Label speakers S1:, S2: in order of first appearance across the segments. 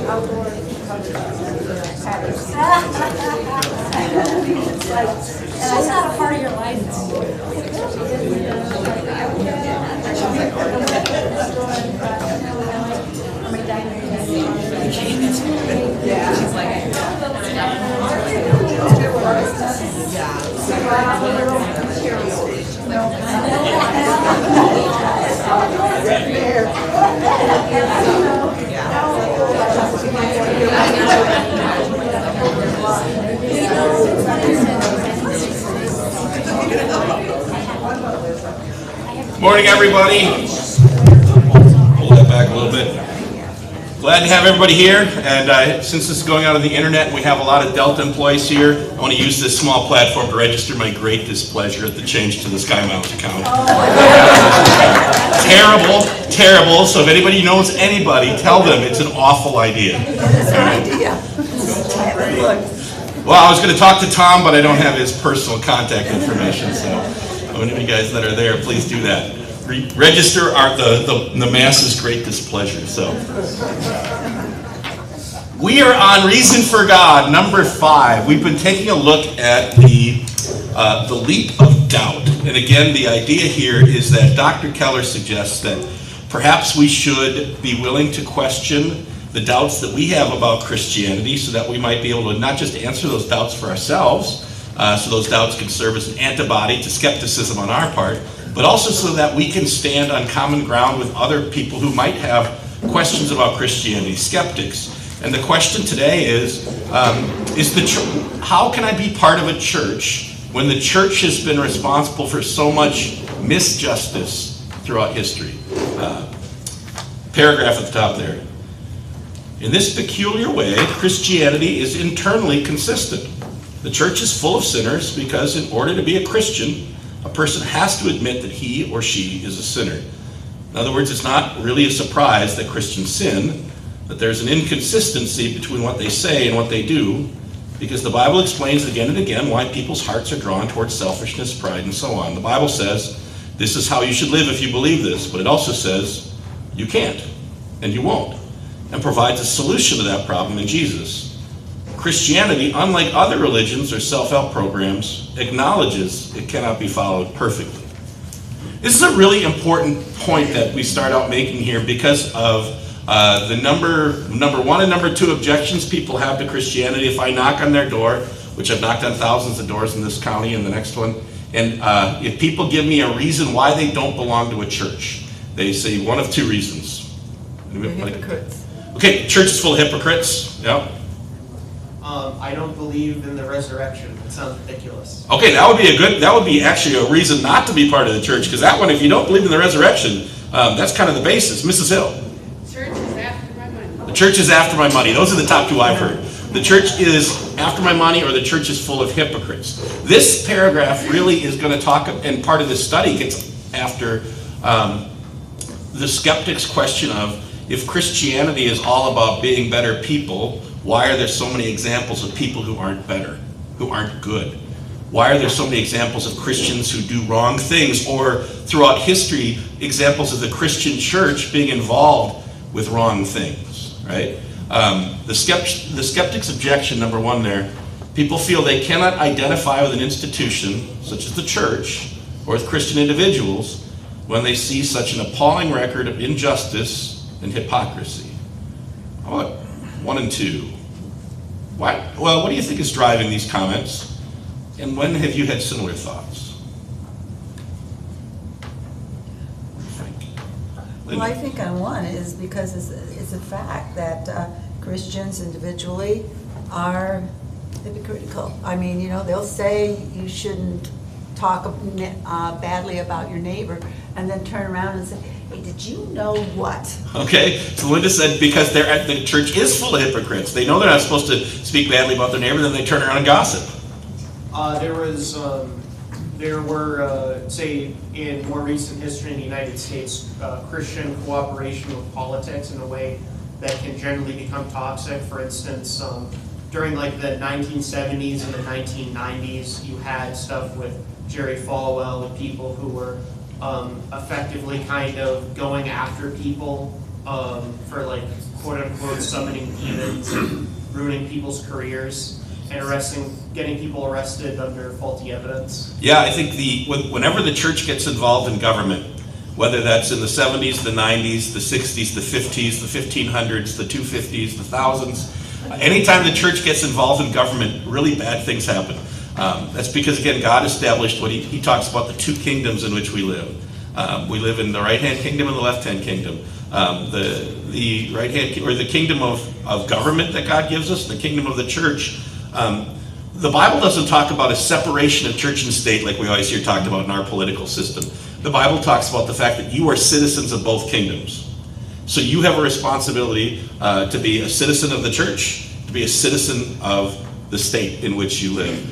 S1: outdoor.
S2: And that's not a part of your life.
S3: Morning, everybody. Hold that back a little bit. Glad to have everybody here, and since this is going out on the internet, we have a lot of Delta employees here. I want to use this small platform to register my great displeasure at the change to the Sky Miles account. Terrible. So if anybody knows anybody, tell them it's an awful idea. Well, I was going to talk to Tom, but I don't have his personal contact information, so any of you guys that are there, please do that. Register the mass's great displeasure. So we are on Reason for God, number 5. We've been taking a look at the leap of doubt. And again, the idea here is that Dr. Keller suggests that perhaps we should be willing to question the doubts that we have about Christianity so that we might be able to not just answer those doubts for ourselves, so those doubts can serve as an antibody to skepticism on our part, but also so that we can stand on common ground with other people who might have questions about Christianity, skeptics. And the question today is how can I be part of a church when the church has been responsible for so much misjustice throughout history? Paragraph at the top there. In this peculiar way, Christianity is internally consistent. The church is full of sinners because in order to be a Christian, a person has to admit that he or she is a sinner. In other words, it's not really a surprise that Christians sin, that there's an inconsistency between what they say and what they do, because the Bible explains again and again why people's hearts are drawn towards selfishness, pride, and so on. The Bible says this is how you should live if you believe this, but it also says you can't and you won't, and provides a solution to that problem in Jesus. Christianity, unlike other religions or self-help programs, acknowledges it cannot be followed perfectly. This is a really important point that we start out making here because of the number 1 and number 2 objections people have to Christianity. If I knock on their door, which I've knocked on thousands of doors in this county and the next one, and if people give me a reason why they don't belong to a church, they say one of 2 reasons.
S4: Hypocrites.
S3: Okay, church is full of hypocrites. Yeah.
S5: I don't believe in the resurrection. It sounds ridiculous.
S3: Okay, that would be actually a reason not to be part of the church, because that one, if you don't believe in the resurrection, that's kind of the basis. Mrs. Hill.
S1: Church is after my money.
S3: The church is after my money. Those are the top 2 I've heard. The church is after my money, or the church is full of hypocrites. This paragraph really is going to talk, and part of this study gets after the skeptic's question of, if Christianity is all about being better people, why are there so many examples of people who aren't better, who aren't good? Why are there so many examples of Christians who do wrong things, or throughout history, examples of the Christian church being involved with wrong things, right? The skeptic's objection, number 1 there, people feel they cannot identify with an institution, such as the church, or with Christian individuals, when they see such an appalling record of injustice and hypocrisy. How about 1 and 2? What do you think is driving these comments? And when have you had similar thoughts?
S4: Well, I think on 1 is because it's a fact that Christians individually are hypocritical. I mean, they'll say you shouldn't talk badly about your neighbor, and then turn around and say, hey, did you know what?
S3: Okay, so Linda said because the church is full of hypocrites. They know they're not supposed to speak badly about their neighbor, then they turn around and gossip.
S5: There were, say, in more recent history in the United States, Christian cooperation with politics in a way that can generally become toxic. For instance, during like the 1970s and the 1990s, you had stuff with Jerry Falwell and people who were effectively kind of going after people for like quote unquote summoning demons and ruining people's careers and getting people arrested under faulty evidence?
S3: Yeah, I think whenever the church gets involved in government, whether that's in the 70s, the 90s, the 60s, the 50s, the 1500s, the 250s, the thousands, anytime the church gets involved in government, really bad things happen. That's because, again, God established what he talks about, the two kingdoms in which we live. We live in the right-hand kingdom and the left-hand kingdom. The right-hand, or the kingdom of government that God gives us, the kingdom of the church. The Bible doesn't talk about a separation of church and state like we always hear talked about in our political system. The Bible talks about the fact that you are citizens of both kingdoms. So you have a responsibility to be a citizen of the church, to be a citizen of the state in which you live,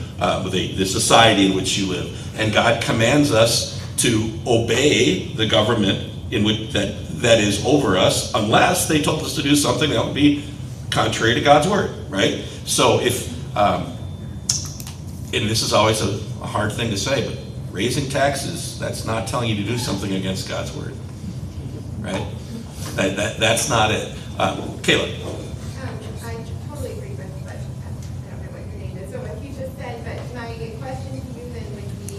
S3: the society in which you live. And God commands us to obey the government in which that is over us, unless they told us to do something that would be contrary to God's word, right? So if, and this is always a hard thing to say, but raising taxes, that's not telling you to do something against God's word, right? That's not it. Kayla.
S6: I totally agree with what, I don't know what your name is, so what you just said, but my question to you then would be,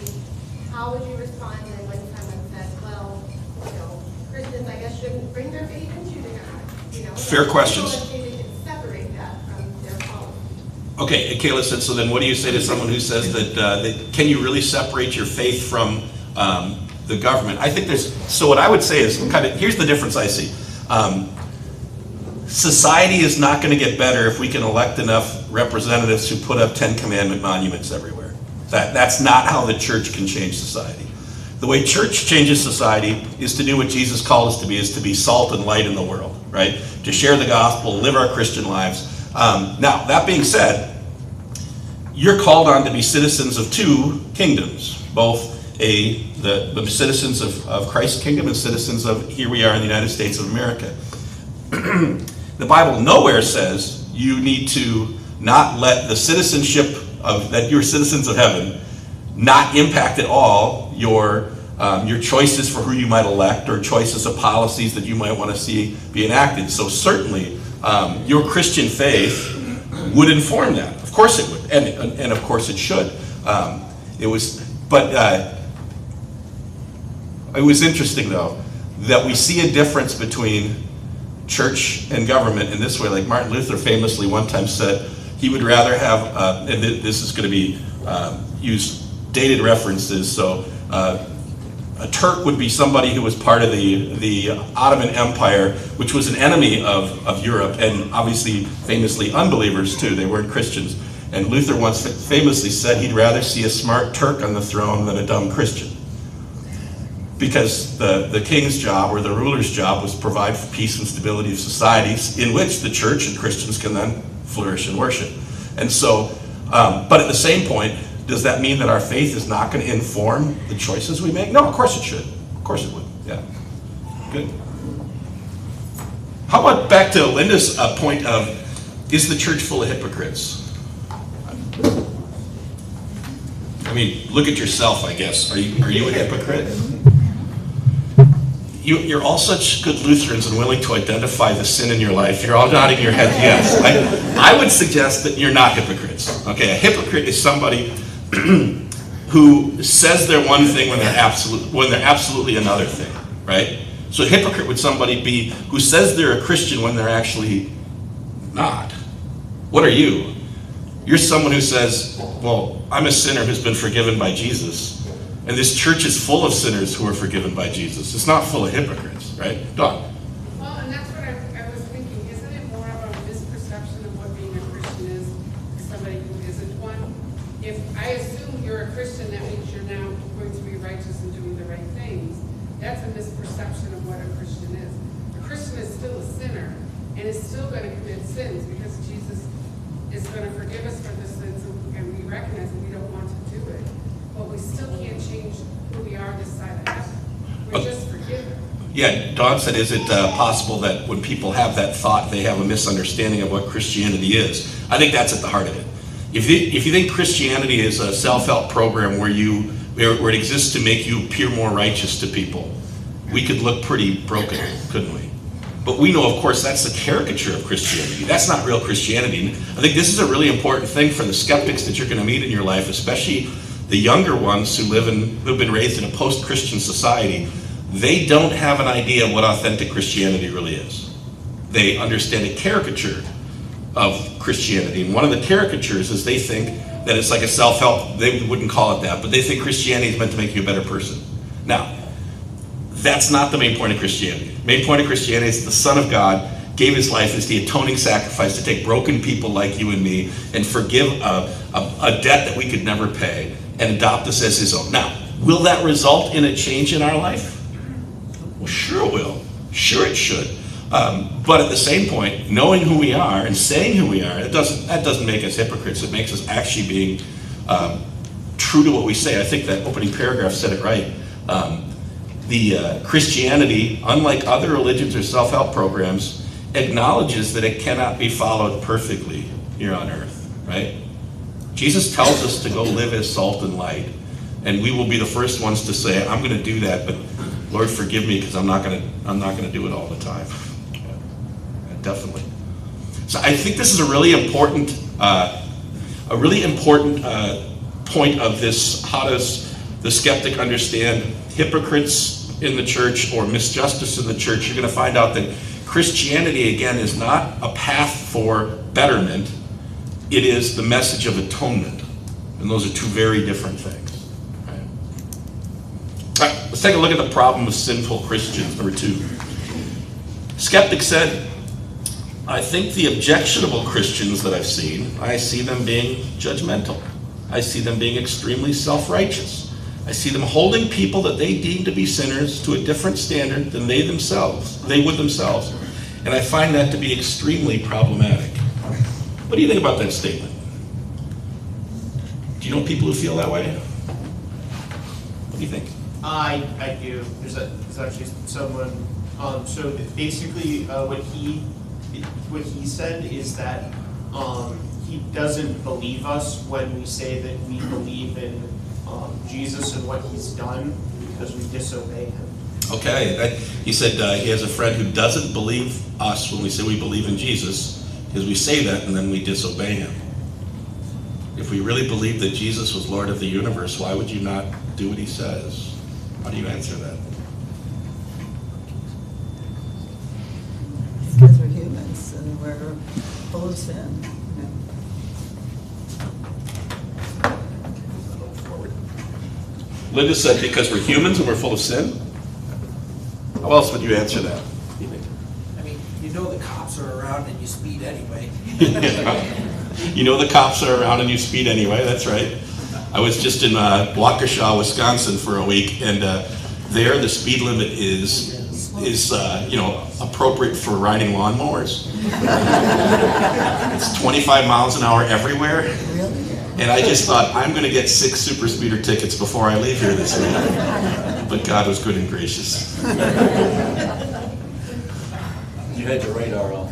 S6: how would you respond then when someone says, well, Christians, I guess, shouldn't bring their faith into the God,
S3: Fair questions.
S6: They can separate that from their policy.
S3: Okay, and Kayla said, so then what do you say to someone who says that can you really separate your faith from the government? I think so what I would say is here's the difference I see. Society is not going to get better if we can elect enough representatives who put up 10 Commandment monuments everywhere. That's not how the church can change society. The way church changes society is to do what Jesus called us to be, is to be salt and light in the world, right? To share the gospel, live our Christian lives. Now, that being said, you're called on to be citizens of two kingdoms, both the citizens of Christ's kingdom and citizens of, here we are in the United States of America. The Bible nowhere says you need to not let the citizenship that you're citizens of heaven not impact at all your choices for who you might elect or choices of policies that you might want to see be enacted. So certainly your Christian faith would inform that. Of course it would, and of course it should. It was interesting though that we see a difference between church and government in this way. Like Martin Luther famously one time said he would rather have, and this is going to be use dated references, so a Turk would be somebody who was part of the Ottoman Empire, which was an enemy of Europe, and obviously famously unbelievers too. They weren't Christians. And Luther once famously said he'd rather see a smart Turk on the throne than a dumb Christian. Because the king's job or the ruler's job was to provide for peace and stability of societies in which the church and Christians can then flourish and worship. And so, but at the same point, does that mean that our faith is not going to inform the choices we make? No, of course it should. Of course it would, yeah. Good. How about back to Linda's point of, is the church full of hypocrites? I mean, look at yourself, I guess. Are you a hypocrite? You're all such good Lutherans and willing to identify the sin in your life. You're all nodding your head yes. I would suggest that you're not hypocrites. Okay, a hypocrite is somebody who says they're one thing when they're absolutely another thing, right? So a hypocrite would somebody be who says they're a Christian when they're actually not. What are you? You're someone who says, well, I'm a sinner who's been forgiven by Jesus. And this church is full of sinners who are forgiven by Jesus. It's not full of hypocrites, right? Dawn.
S1: Well, and that's what I was thinking. Isn't it more of a misperception of what being a Christian is for somebody who isn't one? If I assume you're a Christian, that means you're now going to be righteous and doing the right things. That's a misperception of what a Christian is. A Christian is still a sinner and is still going to commit sins because Jesus is going to forgive us for the sins, and we recognize that we don't want to do it. But we still can't change who we are this side of heaven. We're just forgiven.
S3: Yeah, Dawn said, is it possible that when people have that thought, they have a misunderstanding of what Christianity is? I think that's at the heart of it. If you think Christianity is a self-help program where you where it exists to make you appear more righteous to people, we could look pretty broken, couldn't we? But we know, of course, that's a caricature of Christianity. That's not real Christianity. I think this is a really important thing for the skeptics that you're going to meet in your life, especially the younger ones who've been raised in a post-Christian society. They don't have an idea of what authentic Christianity really is. They understand a caricature of Christianity. And one of the caricatures is they think that it's like a self-help. They wouldn't call it that, but they think Christianity is meant to make you a better person. Now, that's not the main point of Christianity. The main point of Christianity is the Son of God gave his life as the atoning sacrifice to take broken people like you and me and forgive a debt that we could never pay and adopt us as his own. Now, will that result in a change in our life? Well, sure it will. Sure it should. But at the same point, knowing who we are and saying who we are, that doesn't make us hypocrites. It makes us actually being true to what we say. I think that opening paragraph said it right. Christianity, unlike other religions or self-help programs, acknowledges that it cannot be followed perfectly here on earth, right? Jesus tells us to go live as salt and light, and we will be the first ones to say, I'm going to do that, but Lord, forgive me because I'm not going to do it all the time. Yeah, definitely. So I think this is a really important point of this. How does the skeptic understand hypocrites in the church or misjustice in the church? You're going to find out that Christianity, again, is not a path for betterment. It is the message of atonement. And those are two very different things. Right? All right, let's take a look at the problem of sinful Christians, number 2. Skeptic said, I think the objectionable Christians that I've seen, I see them being judgmental. I see them being extremely self-righteous. I see them holding people that they deem to be sinners to a different standard than they would themselves. And I find that to be extremely problematic. What do you think about that statement? Do you know people who feel that way? What do you think?
S5: I do. There's actually someone. So basically, what he said is that he doesn't believe us when we say that we believe in Jesus and what he's done because we disobey him.
S3: Okay, he said he has a friend who doesn't believe us when we say we believe in Jesus, because we say that and then we disobey him. If we really believe that Jesus was Lord of the universe, why would you not do what he says? How do you answer that?
S4: It's because we're humans and we're full of sin.
S3: Linda said because we're humans and we're full of sin? How else would you answer that?
S7: I mean, you know the cops are around and you speed anyway.
S3: You know the cops are around and you speed anyway, that's right. I was just in Waukesha, Wisconsin for a week, and there the speed limit is appropriate for riding lawnmowers. It's 25 miles an hour everywhere. And I just thought, I'm going to get 6 super speeder tickets before I leave here this week. But God was good and gracious.
S8: You had your radar on.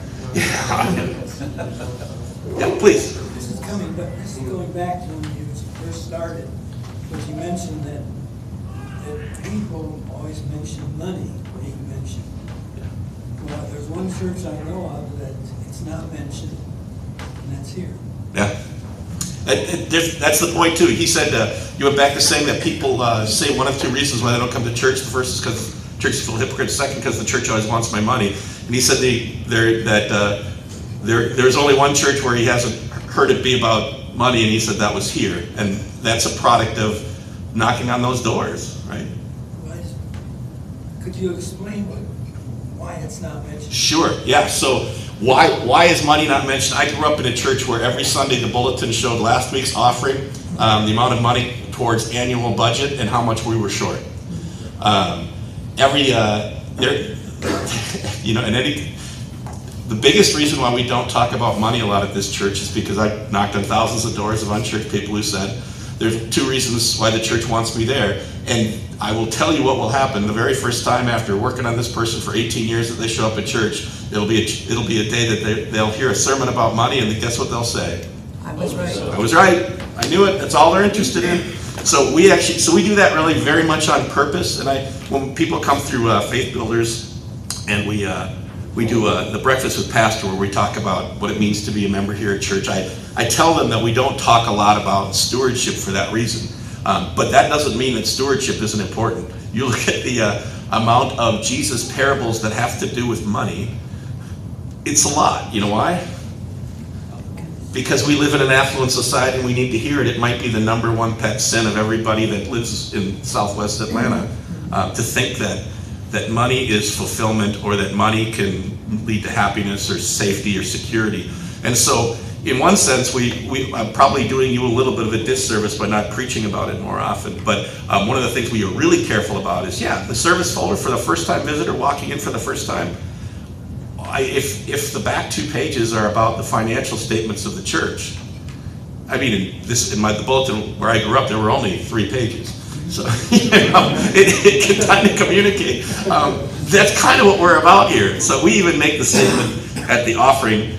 S3: Yeah, please.
S7: This is going back to when you first started, because you mentioned that people always mention money being mentioned. Well, there's one church I know of that it's not mentioned, and that's here.
S3: Yeah. That's the point too. He said, you went back to saying that people say one of 2 reasons why they don't come to church. The first is because the church is full of hypocrites. Second, because the church always wants my money. And he said there's only one church where he hasn't heard it be about money, and he said that was here. And that's a product of knocking on those doors, right?
S7: Could you explain why it's not mentioned?
S3: Sure, yeah. So why is money not mentioned? I grew up in a church where every Sunday the bulletin showed last week's offering, the amount of money towards annual budget, and how much we were short. The biggest reason why we don't talk about money a lot at this church is because I knocked on thousands of doors of unchurched people who said, there's 2 reasons why the church wants me there. And I will tell you what will happen. The very first time after working on this person for 18 years that they show up at church, it'll be a day that they'll hear a sermon about money, and guess what they'll say?
S4: I was right.
S3: I was right. I knew it. That's all they're interested in. So we do that really very much on purpose. And when people come through Faith Builders, and we do the Breakfast with Pastor, where we talk about what it means to be a member here at church, I tell them that we don't talk a lot about stewardship for that reason. But that doesn't mean that stewardship isn't important. You look at the amount of Jesus' parables that have to do with money, it's a lot. You know why? Because we live in an affluent society and we need to hear it. It might be the number one pet sin of everybody that lives in Southwest Atlanta, to think that money is fulfillment, or that money can lead to happiness or safety or security. And so in one sense, I'm probably doing you a little bit of a disservice by not preaching about it more often. But one of the things we are really careful about is, the service folder for the first-time visitor walking in for the first time. If the back 2 pages are about the financial statements of the church, I mean, the bulletin where I grew up, there were only 3 pages. So it can kind of communicate. That's kind of what we're about here. So we even make the statement at the offering,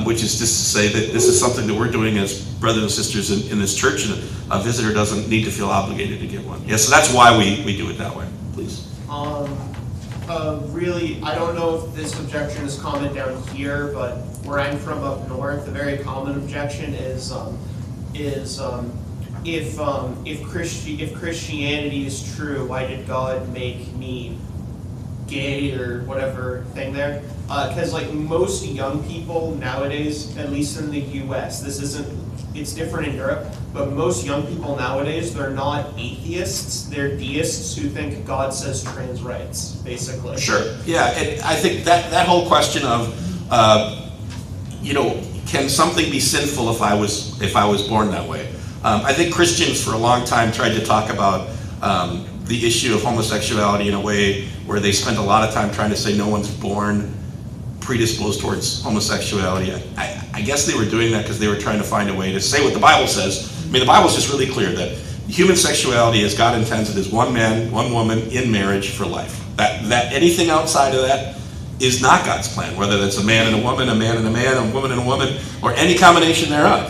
S3: which is just to say that this is something that we're doing as brothers and sisters in this church, and a visitor doesn't need to feel obligated to give one. Yeah, so that's why we do it that way. Please.
S5: Really, I don't know if this objection is common down here, but where I'm from up north, a very common objection is if Christianity is true, why did God make me gay or whatever thing there? Because like most young people nowadays, at least in the U.S., it's different in Europe, but most young people nowadays, they're not atheists, they're deists who think God says trans rights, basically.
S3: Sure, yeah, I think that whole question of, can something be sinful if I was born that way? I think Christians for a long time tried to talk about the issue of homosexuality in a way where they spent a lot of time trying to say no one's born predisposed towards homosexuality. I guess they were doing that because they were trying to find a way to say what the Bible says. I mean, the Bible's just really clear that human sexuality, as God intends it, is one man, one woman in marriage for life. That anything outside of that is not God's plan, whether that's a man and a woman, a man and a man, a woman and a woman, or any combination thereof.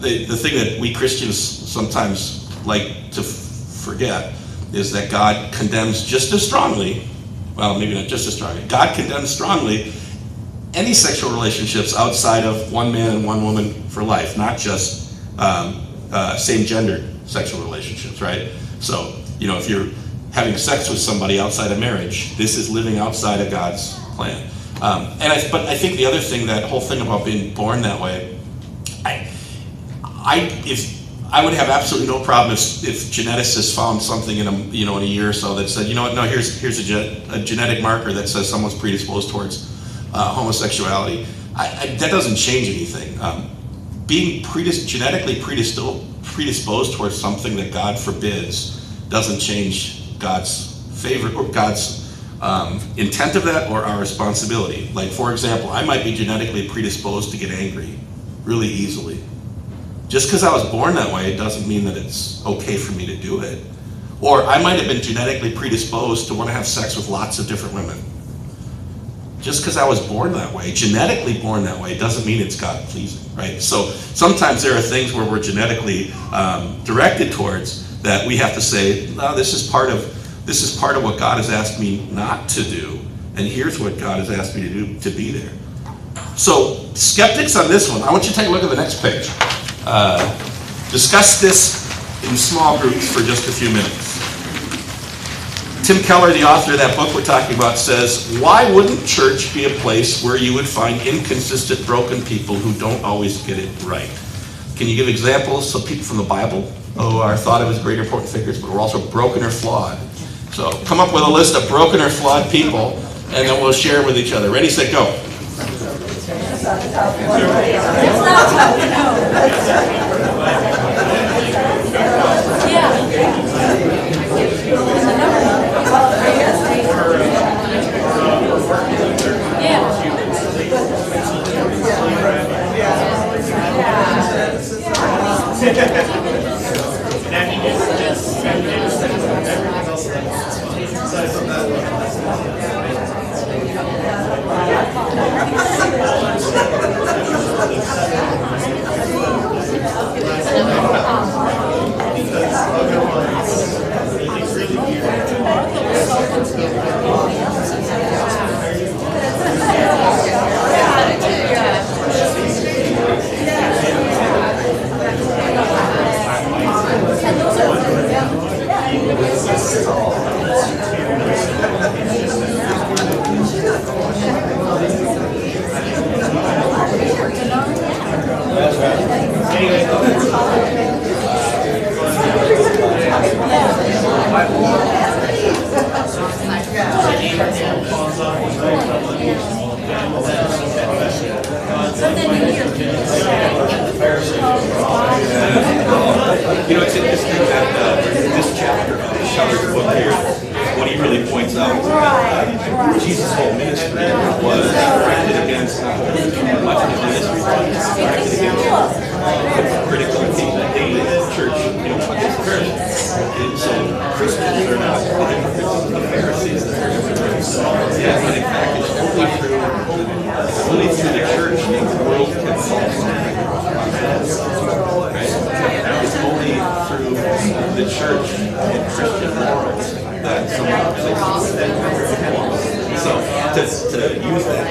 S3: The thing that we Christians sometimes like to forget is that God condemns just as strongly, well, maybe not just as strongly, God condemns strongly any sexual relationships outside of one man and one woman for life, not just same-gendered sexual relationships, right? So, if you're having sex with somebody outside of marriage, this is living outside of God's plan. But I think the other thing, that whole thing about being born that way, I would have absolutely no problem if geneticists found something in a year or so that said, here's a genetic marker that says someone's predisposed towards homosexuality. That doesn't change anything. Being genetically predisposed towards something that God forbids doesn't change God's favor or God's intent of that, or our responsibility. Like, for example, I might be genetically predisposed to get angry really easily. Just because I was born that way, it doesn't mean that it's okay for me to do it. Or I might have been genetically predisposed to want to have sex with lots of different women. Just because I was born that way, genetically born that way, doesn't mean it's God-pleasing, right? So sometimes there are things where we're genetically directed towards that we have to say, no, this is part of what God has asked me not to do, and here's what God has asked me to do to be there. So skeptics on this one, I want you to take a look at the next page. Discuss this in small groups for just a few minutes. Tim Keller, the author of that book we're talking about, says, why wouldn't church be a place where you would find inconsistent, broken people who don't always get it right? Can you give examples of people from the Bible who are thought of as great important figures, but were also broken or flawed? So come up with a list of broken or flawed people, and then we'll share with each other. Ready, set, go. Jesus' whole ministry was directed against much of his ministry was directed against critical things that the church, against Christians. And so Christians are not the hypocrites of the Pharisees. Yeah, but in fact, it's only through the church that the world can fall from right? It's only through the church and Christian morals that someone so to use that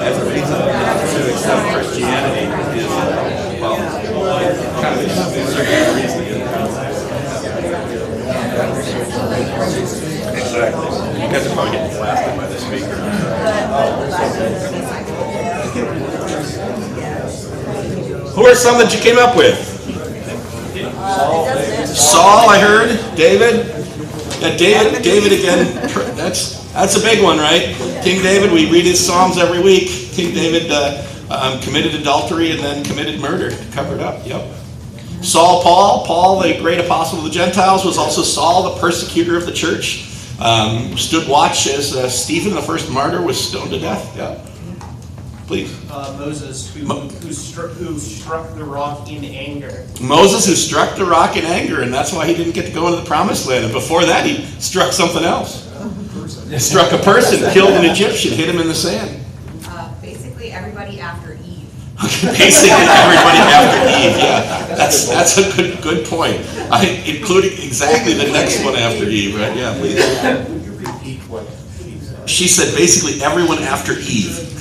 S3: as a reason not to accept Christianity is well, kind of a circular reasoning. Exactly. You guys are probably getting blasted by the speaker. Who are some that you came up with? Saul, I heard. David. Yeah, David again. That's a big one, right? King David. We read his Psalms every week. King David committed adultery and then committed murder to cover it up. Yep. Paul, the great apostle of the Gentiles, was also Saul, the persecutor of the church. Stood watch as Stephen, the first martyr, was stoned to death. Yeah. Please.
S5: Moses, who struck the rock in anger.
S3: Moses, who struck the rock in anger, and that's why he didn't get to go into the promised land. And before that, he struck something else. He struck a person, killed an Egyptian, hit him in the sand.
S9: Basically, everybody after Eve.
S3: Basically, everybody after Eve. Yeah, that's a good point. Including exactly the next one after Eve, right? Yeah, please.
S8: Would you repeat what?
S3: She said basically everyone after Eve.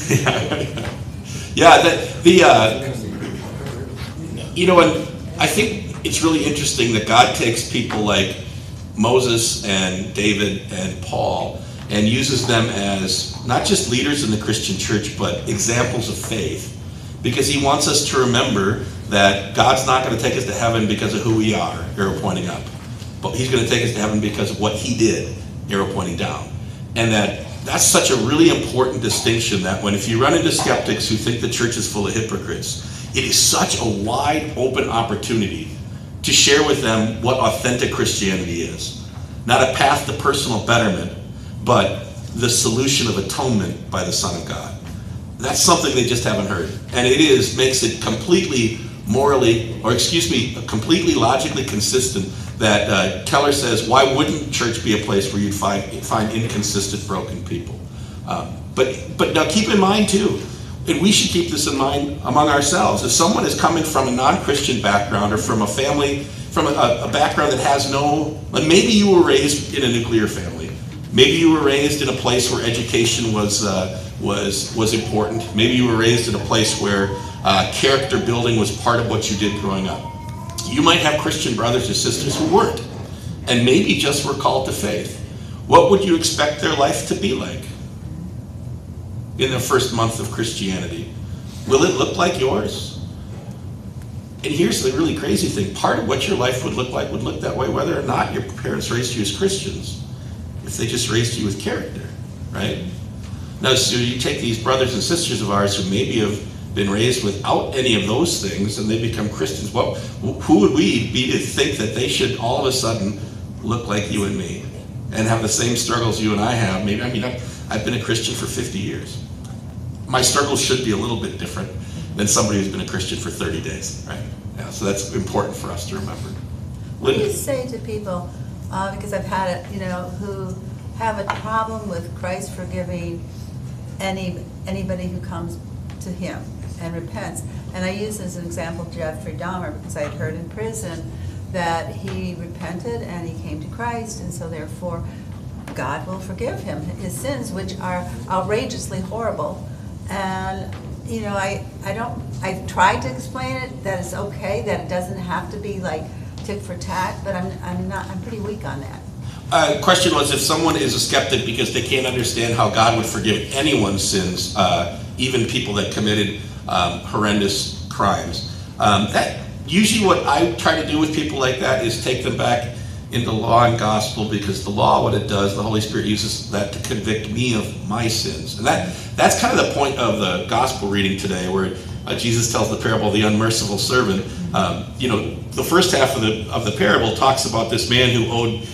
S3: Yeah, and I think it's really interesting that God takes people like Moses and David and Paul and uses them as not just leaders in the Christian church, but examples of faith, because he wants us to remember that God's not going to take us to heaven because of who we are, arrow pointing up, but he's going to take us to heaven because of what he did, arrow pointing down. And that's such a really important distinction, that if you run into skeptics who think the church is full of hypocrites, it is such a wide open opportunity to share with them what authentic Christianity is. Not a path to personal betterment, but the solution of atonement by the Son of God. That's something they just haven't heard. And makes it completely completely logically consistent that Keller says, why wouldn't church be a place where you'd find inconsistent, broken people? But now keep in mind too, and we should keep this in mind among ourselves, if someone is coming from a non-Christian background or from a family, from a background that has maybe you were raised in a nuclear family, maybe you were raised in a place where education was important, maybe you were raised in a place where character building was part of what you did growing up. You might have Christian brothers or sisters who weren't, and maybe just were called to faith. What would you expect their life to be like in their first month of Christianity? Will it look like yours? And here's the really crazy thing. Part of what your life would look like would look that way whether or not your parents raised you as Christians, if they just raised you with character, right? Now, so you take these brothers and sisters of ours who maybe have been raised without any of those things and they become Christians. Well, who would we be to think that they should all of a sudden look like you and me and have the same struggles you and I have? I've been a Christian for 50 years. My struggles should be a little bit different than somebody who's been a Christian for 30 days, right? Yeah, so that's important for us to remember.
S4: What do you say to people, because I've had it, who have a problem with Christ forgiving anybody who comes to him and repents? And I use as an example Jeffrey Dahmer, because I had heard in prison that he repented and he came to Christ, and so therefore God will forgive him his sins, which are outrageously horrible. And I tried to explain it, that it's okay, that it doesn't have to be like tit for tat, but I'm pretty weak on that.
S3: Question was, if someone is a skeptic because they can't understand how God would forgive anyone's sins, even people that committed horrendous crimes. That usually what I try to do with people like that is take them back into law and gospel, because the law, what it does, the Holy Spirit uses that to convict me of my sins. And that's kind of the point of the gospel reading today, where Jesus tells the parable of the unmerciful servant. The first half of the parable talks about this man who owed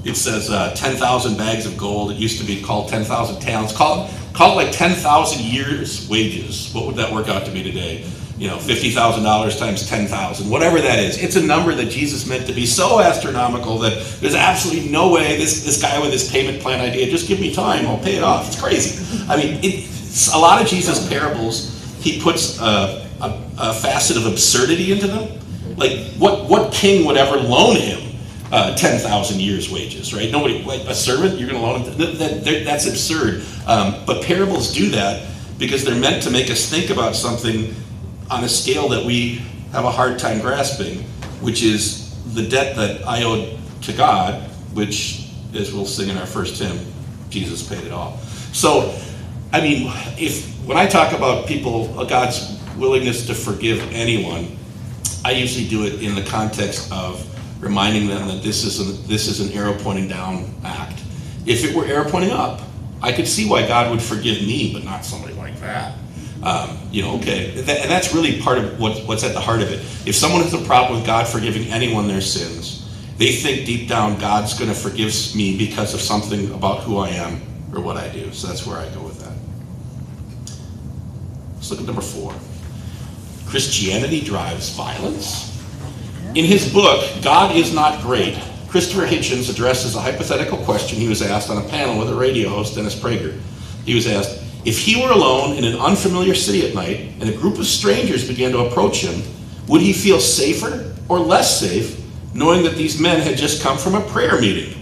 S3: It says 10,000 bags of gold. It used to be called 10,000 talents. Call it like 10,000 years wages. What would that work out to be today? You know, $50,000 times 10,000, whatever that is. It's a number that Jesus meant to be so astronomical that there's absolutely no way this guy with his payment plan idea, just give me time, I'll pay it off. It's crazy. I mean, a lot of Jesus' parables, he puts a facet of absurdity into them. Like, what king would ever loan him 10,000 years wages, right? Nobody, like a servant, you're going to loan him? That's absurd. But parables do that because they're meant to make us think about something on a scale that we have a hard time grasping, which is the debt that I owed to God, which, as we'll sing in our first hymn, Jesus paid it all. So, I mean, when I talk about God's willingness to forgive anyone, I usually do it in the context of reminding them that this is an arrow pointing down act. If it were arrow pointing up, I could see why God would forgive me, but not somebody like that. Okay, and that's really part of what's at the heart of it. If someone has a problem with God forgiving anyone their sins, they think deep down God's going to forgive me because of something about who I am or what I do. So that's where I go with that. Let's look at number 4. Christianity drives violence. In his book, God is Not Great, Christopher Hitchens addresses a hypothetical question he was asked on a panel with a radio host, Dennis Prager. He was asked, if he were alone in an unfamiliar city at night and a group of strangers began to approach him, would he feel safer or less safe knowing that these men had just come from a prayer meeting?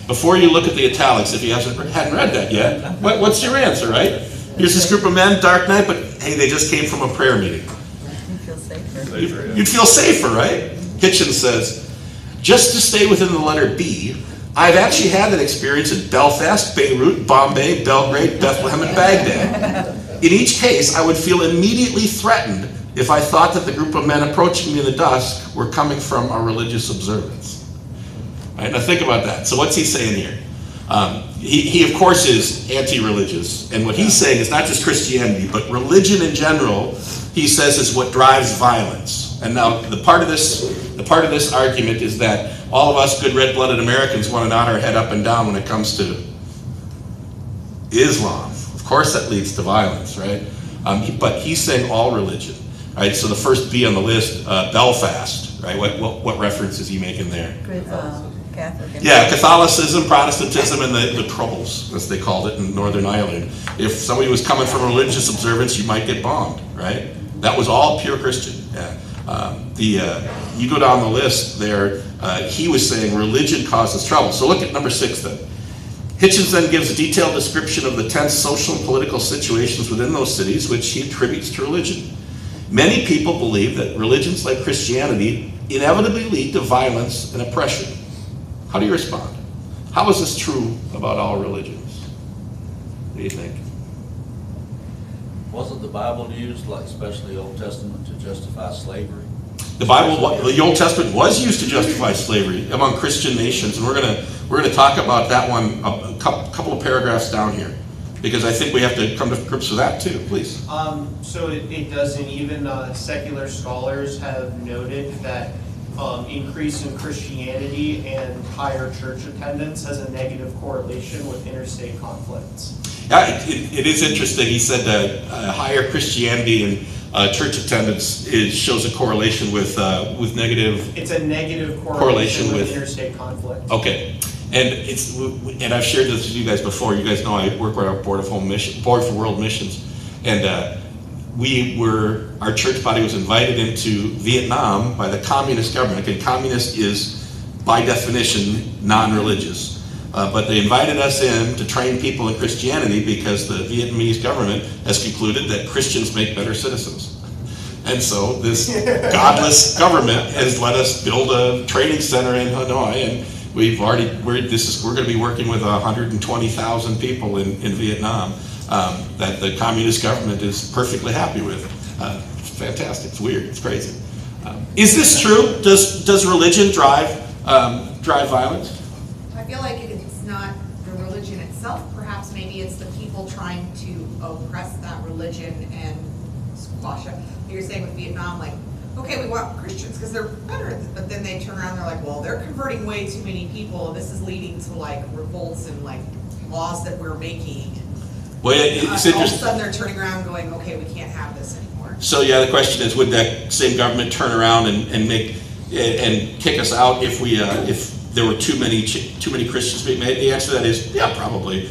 S3: Before you look at the italics, if you hadn't read that yet, what's your answer, right? Here's this group of men, dark night, but hey, they just came from a prayer meeting.
S4: You feel safer.
S3: You'd feel safer, right? Hitchens says, just to stay within the letter B, I've actually had that experience in Belfast, Beirut, Bombay, Belgrade, Bethlehem, and Baghdad. In each case, I would feel immediately threatened if I thought that the group of men approaching me in the dusk were coming from a religious observance. All right, now think about that. So what's he saying here? He of course is anti-religious, and what he's saying is not just Christianity, but religion in general, he says, is what drives violence. And now the part of this argument is that all of us good red-blooded Americans want to nod our head up and down when it comes to Islam. Of course that leads to violence, right? But he's saying all religion. Right, so the first B on the list, Belfast, right? What reference is he making there?
S4: Catholic.
S3: Yeah, Catholicism, Protestantism, and the Troubles, as they called it in Northern Ireland. If somebody was coming from a religious observance, you might get bombed, right? That was all pure Christian. Yeah. You go down the list there, he was saying religion causes trouble. So look at number 6 then. Hitchens then gives a detailed description of the tense social and political situations within those cities, which he attributes to religion. Many people believe that religions like Christianity inevitably lead to violence and oppression. How do you respond? How is this true about all religions? What do you think?
S10: Wasn't the Bible used, like especially the Old Testament, to justify slavery?
S3: The Old Testament was used to justify slavery among Christian nations, and we're gonna talk about that one a couple of paragraphs down here, because I think we have to come to grips with that too. Please.
S5: So it does, and even secular scholars have noted that increase in Christianity and higher church attendance has a negative correlation with interstate conflicts.
S3: Yeah, it is interesting. He said that higher Christianity and church attendance shows a correlation with negative.
S5: It's a negative correlation with interstate conflict.
S3: Okay, and I've shared this with you guys before. You guys know I work with our Board for World Missions, and our church body was invited into Vietnam by the communist government. And communist is by definition non-religious. But they invited us in to train people in Christianity because the Vietnamese government has concluded that Christians make better citizens. And so this godless government has let us build a training center in Hanoi, and we're going to be working with 120,000 people in Vietnam that the communist government is perfectly happy with. It's fantastic. It's weird. It's crazy. Is this true? Does religion drive violence?
S9: I feel like it's not the religion itself, perhaps maybe it's the people trying to oppress that religion and squash it. You're saying with Vietnam, like okay, we want Christians because they're better, but then they turn around and they're like, well, they're converting way too many people, and this is leading to like revolts and like laws that we're making.
S3: Well,
S9: And
S3: it's
S9: all of a
S3: interesting.
S9: sudden they're turning around going, okay, we can't have this anymore.
S3: So yeah, the question is, would that same government turn around and kick us out if there were too many Christians being made? The answer to that is, yeah, probably.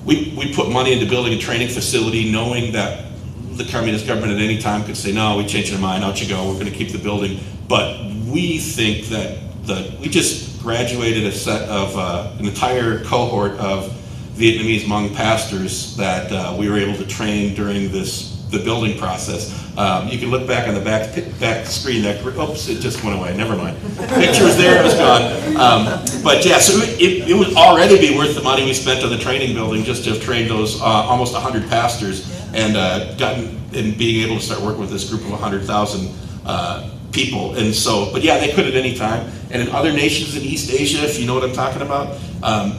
S3: We put money into building a training facility, knowing that the communist government at any time could say, no, we changed our mind, out you go, we're going to keep the building. But we think that we just graduated a set of an entire cohort of Vietnamese Hmong pastors that we were able to train during the building process. You can look back on the back screen. Oops, it just went away. Never mind. Picture was there, it was gone. But yeah, so it would already be worth the money we spent on the training building just to have trained those almost 100 pastors and being able to start working with this group of 100,000 people. And so, but yeah, they could at any time. And in other nations in East Asia, if you know what I'm talking about,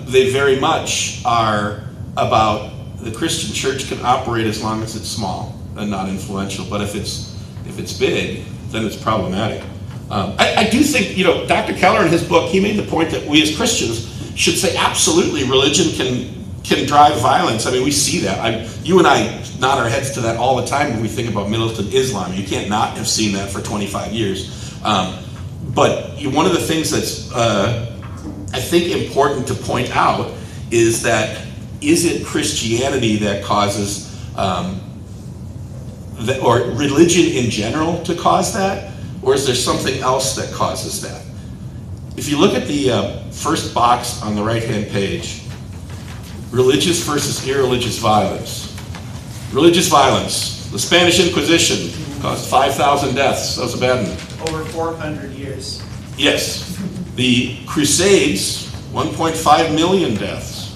S3: they very much are about the Christian church can operate as long as it's small and not influential. But if it's big, then it's problematic. I do think, Dr. Keller in his book, he made the point that we as Christians should say absolutely religion can drive violence. I mean, we see that. You and I nod our heads to that all the time when we think about militant Islam. You can't not have seen that for 25 years. But one of the things that's, I think, important to point out is that is it Christianity that causes, or religion in general to cause that? Or is there something else that causes that? If you look at the first box on the right-hand page, religious versus irreligious violence. Religious violence. The Spanish Inquisition caused 5,000 deaths. That was a bad one.
S5: Over 400 years.
S3: Yes. The Crusades, 1.5 million deaths.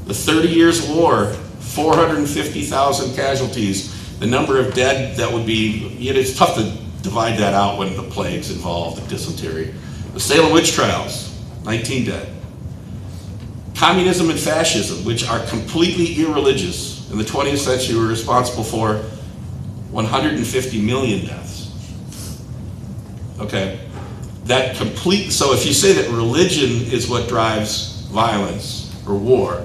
S3: The 30 Years' War, 450,000 casualties. The number of dead that would be, it's tough to divide that out when the plague's involved, the dysentery. The Salem witch trials, 19 dead. Communism and fascism, which are completely irreligious, in the 20th century were responsible for 150 million deaths. Okay? So if you say that religion is what drives violence or war,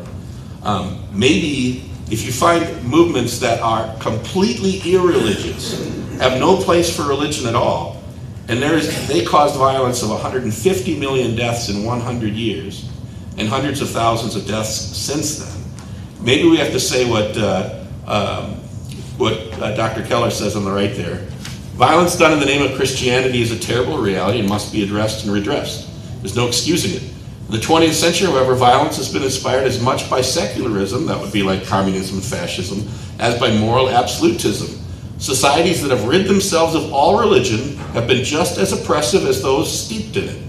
S3: maybe if you find movements that are completely irreligious, have no place for religion at all, and they caused violence of 150 million deaths in 100 years, and hundreds of thousands of deaths since then. Maybe we have to say what Dr. Keller says on the right there. Violence done in the name of Christianity is a terrible reality and must be addressed and redressed. There's no excusing it. In the 20th century, however, violence has been inspired as much by secularism, that would be like communism and fascism, as by moral absolutism. Societies that have rid themselves of all religion have been just as oppressive as those steeped in it.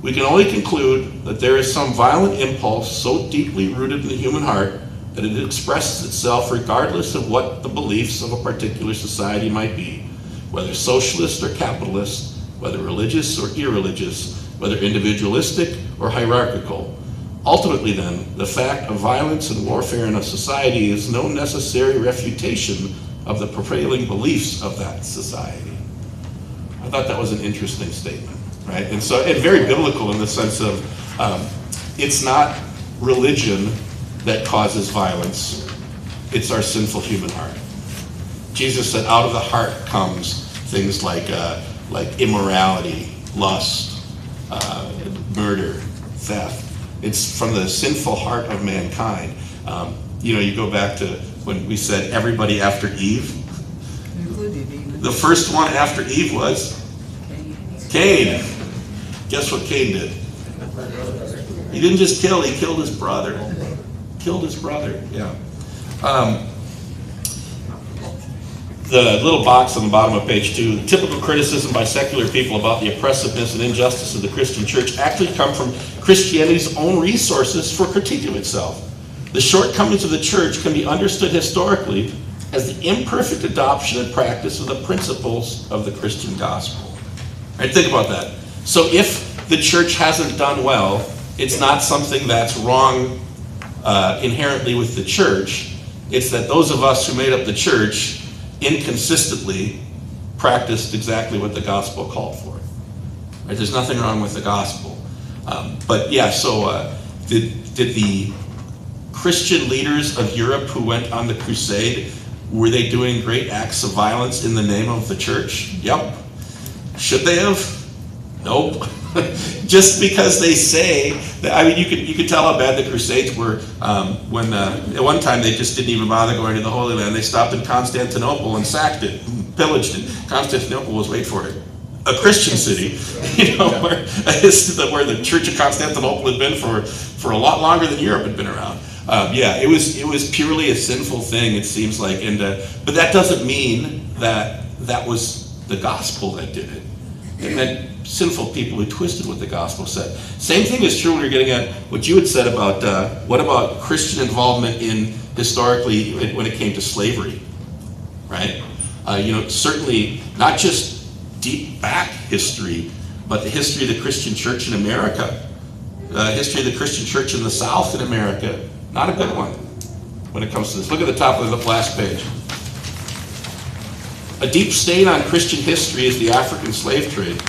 S3: We can only conclude that there is some violent impulse so deeply rooted in the human heart that it expresses itself regardless of what the beliefs of a particular society might be, whether socialist or capitalist, whether religious or irreligious, whether individualistic or hierarchical. Ultimately then, the fact of violence and warfare in a society is no necessary refutation of the prevailing beliefs of that society. I thought that was an interesting statement, right? And very biblical in the sense of it's not religion that causes violence, it's our sinful human heart. Jesus said out of the heart comes things like immorality, lust, murder, theft. It's from the sinful heart of mankind. You go back to when we said everybody after Eve. The first one after Eve was Cain. Guess what Cain did? He didn't just kill, he killed his brother. Killed his brother, yeah. The little box on the bottom of page 2, the typical criticism by secular people about the oppressiveness and injustice of the Christian church actually come from Christianity's own resources for critiquing itself. The shortcomings of the church can be understood historically as the imperfect adoption and practice of the principles of the Christian gospel. All right, think about that. So if the church hasn't done well, it's not something that's wrong inherently with the church. It's that those of us who made up the church inconsistently practiced exactly what the gospel called for. Right? There's nothing wrong with the gospel. But yeah, so did the Christian leaders of Europe who went on the crusade, were they doing great acts of violence in the name of the church? Yep. Should they have? Nope. Just because they say that, I mean, you could tell how bad the Crusades were when at one time they just didn't even bother going to the Holy Land. They stopped in Constantinople and sacked it, pillaged it. Constantinople was, wait for it, a Christian city, you know, where the Church of Constantinople had been for a lot longer than Europe had been around. Yeah, it was purely a sinful thing, it seems like, and but that doesn't mean that was the gospel that did it. It meant sinful people who twisted what the gospel said. Same thing is true when you're getting at what you had said about what about Christian involvement in historically when it came to slavery, right? You know, certainly not just deep back history, but the history of the Christian church in America, history of the Christian church in the South in America. Not a good one when it comes to this. Look at the top of the last page. A deep stain on Christian history is the African slave trade.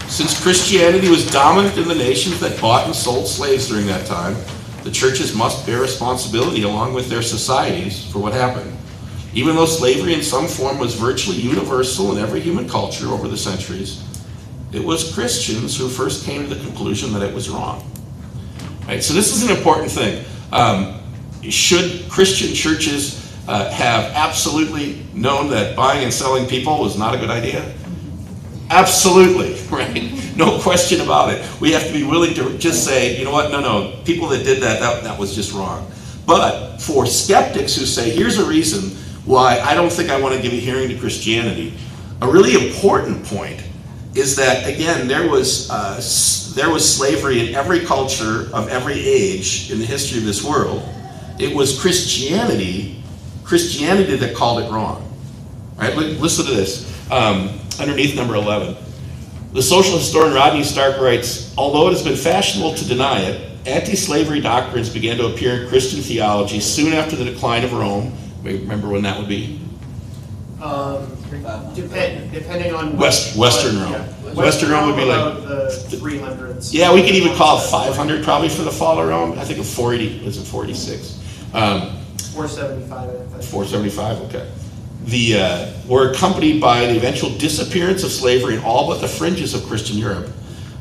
S3: Since Christianity was dominant in the nations that bought and sold slaves during that time, the churches must bear responsibility along with their societies for what happened. Even though slavery in some form was virtually universal in every human culture over the centuries, it was Christians who first came to the conclusion that it was wrong. Right? So this is an important thing. Should Christian churches have absolutely known that buying and selling people was not a good idea? Absolutely, right? No question about it. We have to be willing to just say, you know what, no, people that did that was just wrong. But for skeptics who say, here's a reason why I don't think I want to give a hearing to Christianity, a really important point is that, again, there was slavery in every culture of every age in the history of this world. It was Christianity that called it wrong. Right? Listen to this. Underneath number 11. The social historian Rodney Stark writes, although it has been fashionable to deny it, anti-slavery doctrines began to appear in Christian theology soon after the decline of Rome. Remember when that would be?
S5: Depending on
S3: Western Rome.
S5: Yeah.
S3: Western Rome would be like
S5: the 300s.
S3: Yeah, we could even call it 500 probably for the fall of Rome. I think of 480 was it 46.
S5: 475. I think.
S3: 475. Okay. Were accompanied by the eventual disappearance of slavery in all but the fringes of Christian Europe.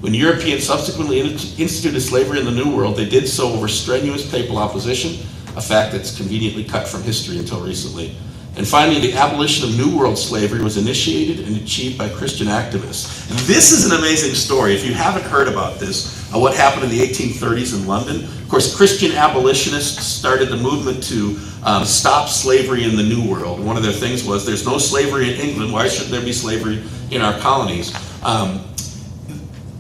S3: When Europeans subsequently instituted slavery in the New World, they did so over strenuous papal opposition, a fact that's conveniently cut from history until recently. And finally, the abolition of New World slavery was initiated and achieved by Christian activists. And this is an amazing story. If you haven't heard about this, what happened in the 1830s in London. Of course, Christian abolitionists started the movement to stop slavery in the New World. One of their things was, there's no slavery in England, why should there be slavery in our colonies?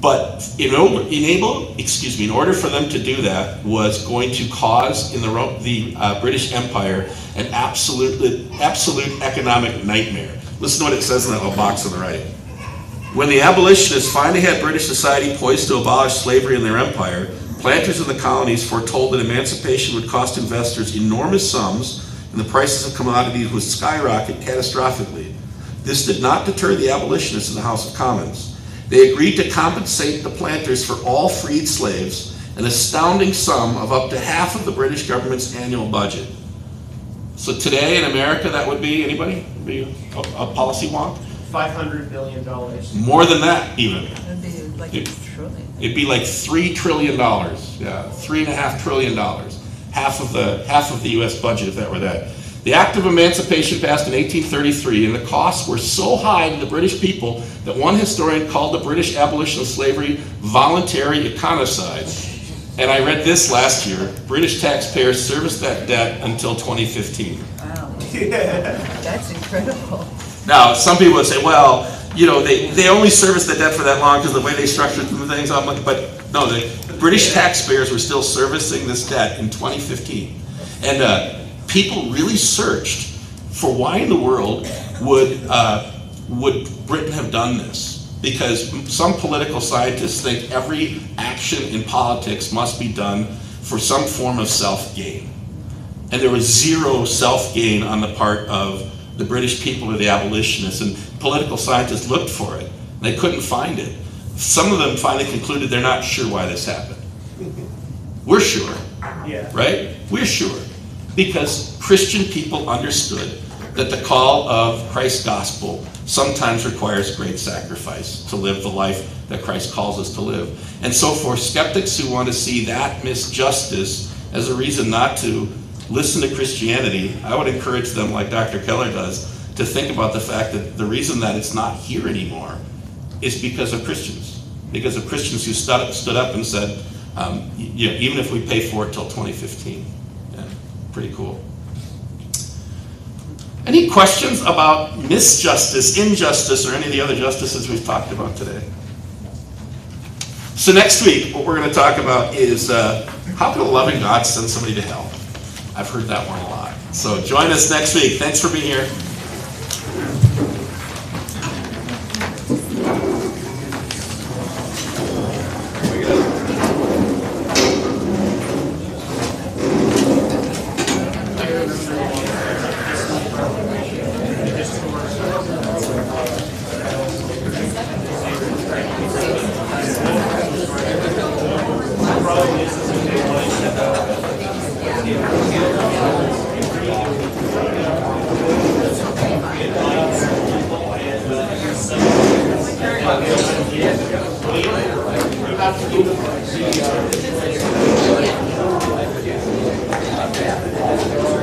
S3: But in order for them to do that was going to cause in the British Empire an absolute economic nightmare. Listen to what it says in that little box on the right. When the abolitionists finally had British society poised to abolish slavery in their empire, planters in the colonies foretold that emancipation would cost investors enormous sums and the prices of commodities would skyrocket catastrophically. This did not deter the abolitionists in the House of Commons. They agreed to compensate the planters for all freed slaves, an astounding sum of up to half of the British government's annual budget. So today in America, that would be, anybody? Be a policy wonk?
S5: $500 billion.
S3: More than that, even.
S4: It'd be like a trillion.
S3: It'd be like $3 trillion. Yeah, $3.5 trillion. Half of the U.S. budget, if that were that. The Act of Emancipation passed in 1833, and the costs were so high to the British people that one historian called the British abolition of slavery voluntary economicide. And I read this last year. British taxpayers serviced that debt until 2015.
S4: Wow. That's incredible.
S3: Now, some people would say, well, you know, they only serviced the debt for that long because the way they structured the things. But no, the British taxpayers were still servicing this debt in 2015. And people really searched for why in the world would Britain have done this? Because some political scientists think every action in politics must be done for some form of self-gain. And there was zero self-gain on the part of the British people or the abolitionists, and political scientists looked for it. They couldn't find it. Some of them finally concluded they're not sure why this happened. We're sure,
S5: Yeah.
S3: right? We're sure. Because Christian people understood that the call of Christ's gospel sometimes requires great sacrifice to live the life that Christ calls us to live. And so for skeptics who want to see that misjustice as a reason not to listen to Christianity, I would encourage them, like Dr. Keller does, to think about the fact that the reason that it's not here anymore is because of Christians. Because of Christians who stood up and said, even if we pay for it till 2015. Yeah, pretty cool. Any questions about misjustice, injustice, or any of the other justices we've talked about today? So next week, what we're going to talk about is how can a loving God send somebody to hell? I've heard that one a lot. So join us next week. Thanks for being here.
S5: Yeah.